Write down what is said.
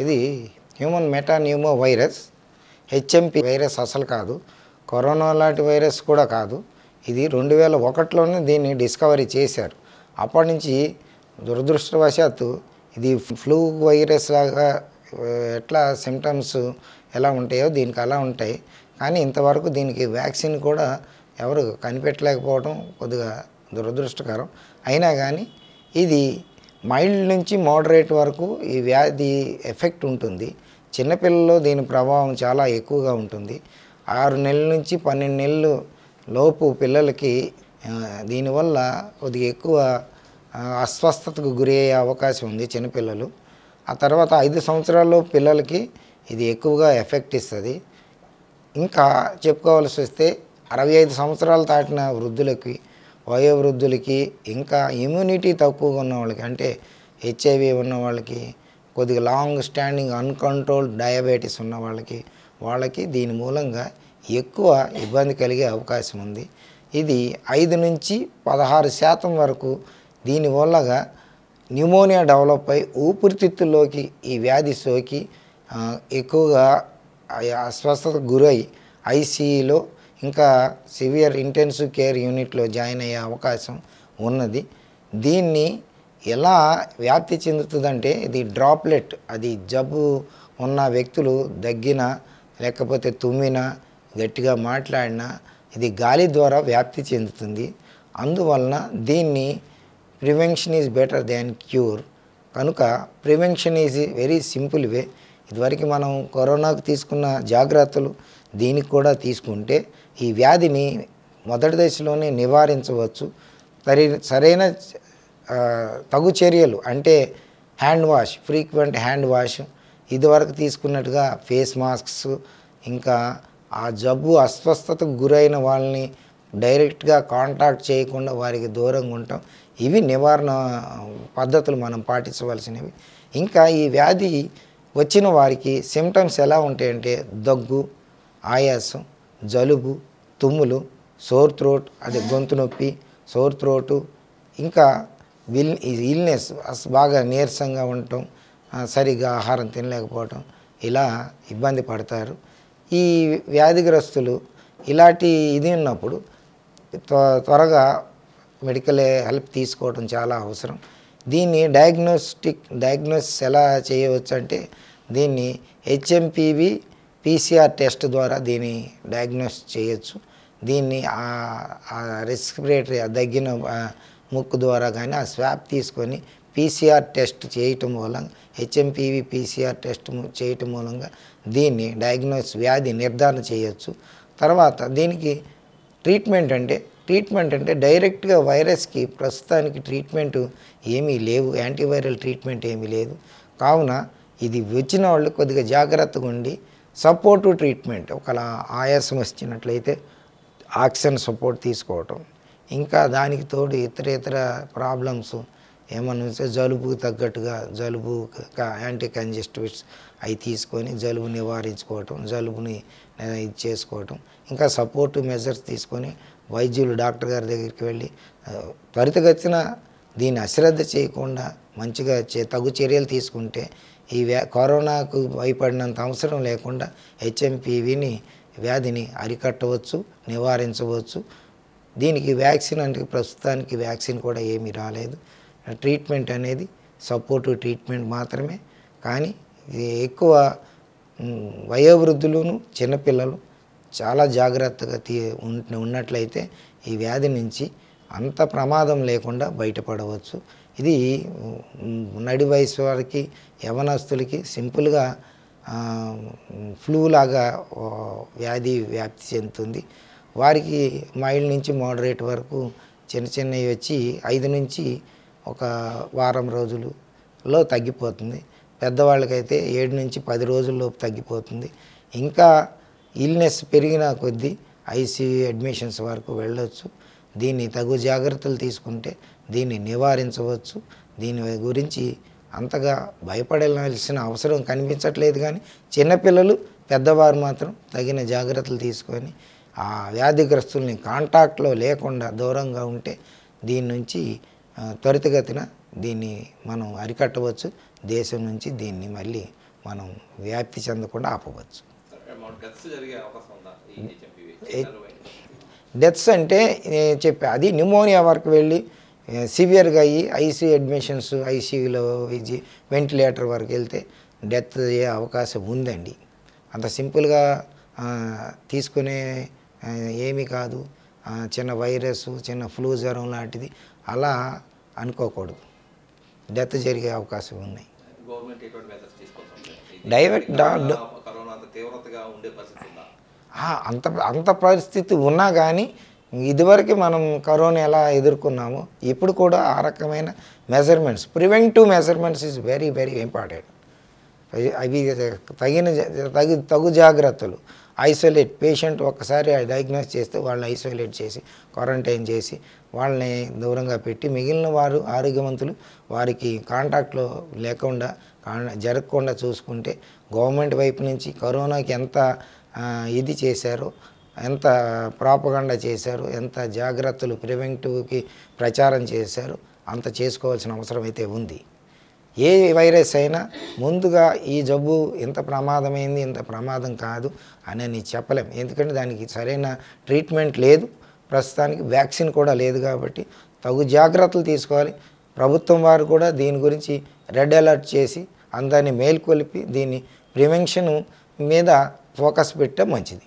ఇది human metapneumo virus. HMP virus అసలు కాదు, కరోనా లాంటి వైరస్ కూడా కాదు. ఇది 2001లోనే దీన్ని డిస్కవరీ చేశారు. అప్పటి నుంచి దురదృష్టవశాత్తు ఇది ఫ్లూ వైరస్ లాగా ఎట్లా సిమ్టమ్స్ ఎలా ఉంటాయో దీనికి అలా ఉంటాయి. కానీ ఇంతవరకు దీనికి వ్యాక్సిన్ కూడా ఎవరు కనిపెట్టలేకపోవడం కొద్దిగా దురదృష్టకరం. అయినా కానీ ఇది మైల్డ్ నుంచి మోడరేట్ వరకు ఈ వ్యాధి ఎఫెక్ట్ ఉంటుంది. చిన్నపిల్లల్లో దీని ప్రభావం చాలా ఎక్కువగా ఉంటుంది. 6 నెలల నుంచి 12 నెలలు లోపు పిల్లలకి దీనివల్ల కొద్దిగా ఎక్కువ అస్వస్థతకు గురి అయ్యే అవకాశం ఉంది చిన్నపిల్లలు. ఆ తర్వాత 5 సంవత్సరాల్లో పిల్లలకి ఇది ఎక్కువగా ఎఫెక్ట్ ఇస్తుంది. ఇంకా చెప్పుకోవాల్సి వస్తే 65 సంవత్సరాలు దాటిన వృద్ధులకి, వయోవృద్ధులకి, ఇంకా ఇమ్యూనిటీ తక్కువగా ఉన్న వాళ్ళకి, అంటే హెచ్ఐవి ఉన్న వాళ్ళకి, కొద్దిగా లాంగ్ స్టాండింగ్ అన్కంట్రోల్డ్ డయాబెటీస్ ఉన్న వాళ్ళకి దీని మూలంగా ఎక్కువ ఇబ్బంది కలిగే అవకాశం ఉంది. ఇది 5 నుంచి 16% వరకు దీనివల్లగా న్యూమోనియా డెవలప్ అయి ఊపిరితిత్తుల్లోకి ఈ వ్యాధి సోకి ఎక్కువగా అస్వస్థతకు గురై ఐసీయూలో ఇంకా సివియర్ ఇంటెన్సివ్ కేర్ యూనిట్లో జాయిన్ అయ్యే అవకాశం ఉన్నది. దీన్ని ఎలా వ్యాప్తి చెందుతుందంటే ఇది డ్రాప్లెట్, అది జబ్బు ఉన్న వ్యక్తులు దగ్గినా లేకపోతే తుమ్మినా గట్టిగా మాట్లాడినా ఇది గాలి ద్వారా వ్యాప్తి చెందుతుంది. అందువలన దీన్ని prevention is better than cure. కనుక prevention is very simple way. ఇదివరకు మనం కరోనాకు తీసుకున్న జాగ్రత్తలు దీనికి కూడా తీసుకుంటే ఈ వ్యాధిని మొదటి దశలోనే నివారించవచ్చు. సరైన తగు చర్యలు అంటే hand wash, frequent hand wash, ఇదివరకు తీసుకున్నట్టుగా ఫేస్ మాస్క్స్, ఇంకా ఆ జబ్బు అస్వస్థతకు గురైన వాళ్ళని డైరెక్ట్గా కాంటాక్ట్ చేయకుండా వారికి దూరంగా ఉంటాం. ఇవి నివారణ పద్ధతులు మనం పాటించవలసినవి. ఇంకా ఈ వ్యాధి వచ్చిన వారికి సిమ్టమ్స్ ఎలా ఉంటాయంటే దగ్గు, ఆయాసం, జలుబు, తుమ్ములు, సోర్ థ్రోట్, అది గొంతు నొప్పి, సోర్ థ్రోటు, ఇంకా ఇల్నెస్ బాగా నీరసంగా ఉండటం, సరిగా ఆహారం తినలేకపోవటం, ఇలా ఇబ్బంది పడతారు. ఈ వ్యాధిగ్రస్తులు ఇలాంటి ఇది ఉన్నప్పుడు త్వరగా మెడికల్ హెల్ప్ తీసుకోవడం చాలా అవసరం. దీన్ని డయాగ్నోసిస్ ఎలా చేయవచ్చు అంటే దీన్ని హెచ్ఎంపివి పీసీఆర్ టెస్ట్ ద్వారా దీన్ని డయాగ్నోస్ చేయొచ్చు. దీన్ని రెస్పిరేటరీ దగ్గిన ముక్కు ద్వారా కానీ ఆ స్వాబ్ తీసుకొని పీసీఆర్ టెస్ట్ చేయటం మూలంగా, హెచ్ఎంపివి పీసీఆర్ టెస్ట్ చేయటం మూలంగా దీన్ని వ్యాధి నిర్ధారణ చేయొచ్చు. తర్వాత దీనికి ట్రీట్మెంట్ అంటే డైరెక్ట్గా వైరస్కి ప్రస్తుతానికి ట్రీట్మెంట్ ఏమీ లేవు, యాంటీవైరల్ ట్రీట్మెంట్ ఏమీ లేదు. కావున ఇది వచ్చిన వాళ్ళు కొద్దిగా జాగ్రత్తగా ఉండి సపోర్టివ్ ట్రీట్మెంట్, ఒకలా ఆయాసం వచ్చినట్లయితే ఆక్సిజన్ సపోర్ట్ తీసుకోవటం, ఇంకా దానికి తోడు ఇతర ప్రాబ్లమ్స్ ఏమన్నా ఉంటే జలుబుకు తగ్గట్టుగా జలుబు యాంటీ కంజెస్టివ్స్ అవి తీసుకొని జలుబు నివారించుకోవటం, జలుబుని ఇది చేసుకోవటం, ఇంకా సపోర్టివ్ మెజర్స్ తీసుకొని వైద్యులు డాక్టర్ గారి దగ్గరికి వెళ్ళి త్వరితగతిన దీన్ని అశ్రద్ధ చేయకుండా మంచిగా తగు చర్యలు తీసుకుంటే ఈ కరోనాకు భయపడినంత అవసరం లేకుండా హెచ్ఎంపివిని వ్యాధిని అరికట్టవచ్చు, నివారించవచ్చు. దీనికి వ్యాక్సిన్ అంటే ప్రస్తుతానికి వ్యాక్సిన్ కూడా ఏమీ రాలేదు. ట్రీట్మెంట్ అనేది సపోర్టివ్ ట్రీట్మెంట్ మాత్రమే. కానీ ఎక్కువ వయోవృద్ధులను, చిన్నపిల్లలు చాలా జాగ్రత్తగా ఉన్నట్లయితే ఈ వ్యాధి నుంచి అంత ప్రమాదం లేకుండా బయటపడవచ్చు. ఇది నడి వయసు వారికి, యవనస్తులకి సింపుల్గా ఫ్లూ లాగా వ్యాధి వ్యాప్తి చెందుతుంది. వారికి మైల్డ్ నుంచి మోడరేట్ వరకు చిన్నవి వచ్చి 5 నుంచి ఒక వారం రోజులలో తగ్గిపోతుంది. పెద్దవాళ్ళకైతే 7 నుంచి 10 రోజుల్లోపు తగ్గిపోతుంది. ఇంకా ఇల్నెస్ పెరిగిన కొద్దీ ఐసీయూ అడ్మిషన్స్ వరకు వెళ్ళవచ్చు. దీన్ని తగు జాగ్రత్తలు తీసుకుంటే దీన్ని నివారించవచ్చు. దీని గురించి అంతగా భయపడాల్సిన అవసరం కనిపించట్లేదు. కానీ చిన్నపిల్లలు, పెద్దవారు మాత్రం తగిన జాగ్రత్తలు తీసుకొని ఆ వ్యాధిగ్రస్తుల్ని కాంటాక్ట్లో లేకుండా దూరంగా ఉంటే దీని నుంచి త్వరితగతిన దీన్ని మనం అరికట్టవచ్చు. దేశం నుంచి దీన్ని మళ్ళీ మనం వ్యాప్తి చెందకుండా ఆపవచ్చు. డెత్స్ అంటే చెప్పా, అది న్యూమోనియా వరకు వెళ్ళి సివియర్గా అయ్యి ఐసీయూ అడ్మిషన్స్, ఐసీయూలో వెంటిలేటర్ వరకు వెళ్తే డెత్ అయ్యే అవకాశం ఉందండి. అంత సింపుల్గా తీసుకునే ఏమీ కాదు, చిన్న వైరస్, చిన్న ఫ్లూ జ్వరం లాంటిది అలా అనుకోకూడదు. డెత్ జరిగే అవకాశం ఉన్నాయి. అంత పరిస్థితి ఉన్నా కానీ ఇదివరకు మనం కరోనా ఎలా ఎదుర్కొన్నామో ఇప్పుడు కూడా ఆ రకమైన measurements, preventive measurements is very very important. అవి తగు జాగ్రత్తలు. ఐసోలేట్ పేషెంట్ ఒక్కసారి డయాగ్నోస్ చేస్తే వాళ్ళని ఐసోలేట్ చేసి క్వారంటైన్ చేసి వాళ్ళని దూరంగా పెట్టి మిగిలిన వారు ఆరోగ్యవంతులు వారికి కాంటాక్ట్లో లేకుండా జరగకుండా చూసుకుంటే గవర్నమెంట్ వైపు నుంచి కరోనాకి ఎంత ఇది చేశారో, ఎంత ప్రాపగండా చేశారో, ఎంత జాగ్రత్తలు ప్రివెంటివ్కి ప్రచారం చేశారో అంత చేసుకోవాల్సిన అవసరం అయితే ఉంది. ఏ వైరస్ అయినా ముందుగా ఈ జబ్బు ఇంత ప్రమాదమైంది, ఇంత ప్రమాదం కాదు అని చెప్పలేం. ఎందుకంటే దానికి సరైన ట్రీట్మెంట్ లేదు, ప్రస్తుతానికి వ్యాక్సిన్ కూడా లేదు. కాబట్టి తగు జాగ్రత్తలు తీసుకోవాలి. ప్రభుత్వం వారు కూడా దీని గురించి రెడ్ అలర్ట్ చేసి అందరినీ మేల్కొలిపి దీన్ని ప్రివెన్షన్ మీద ఫోకస్ పెట్టే మంచిది.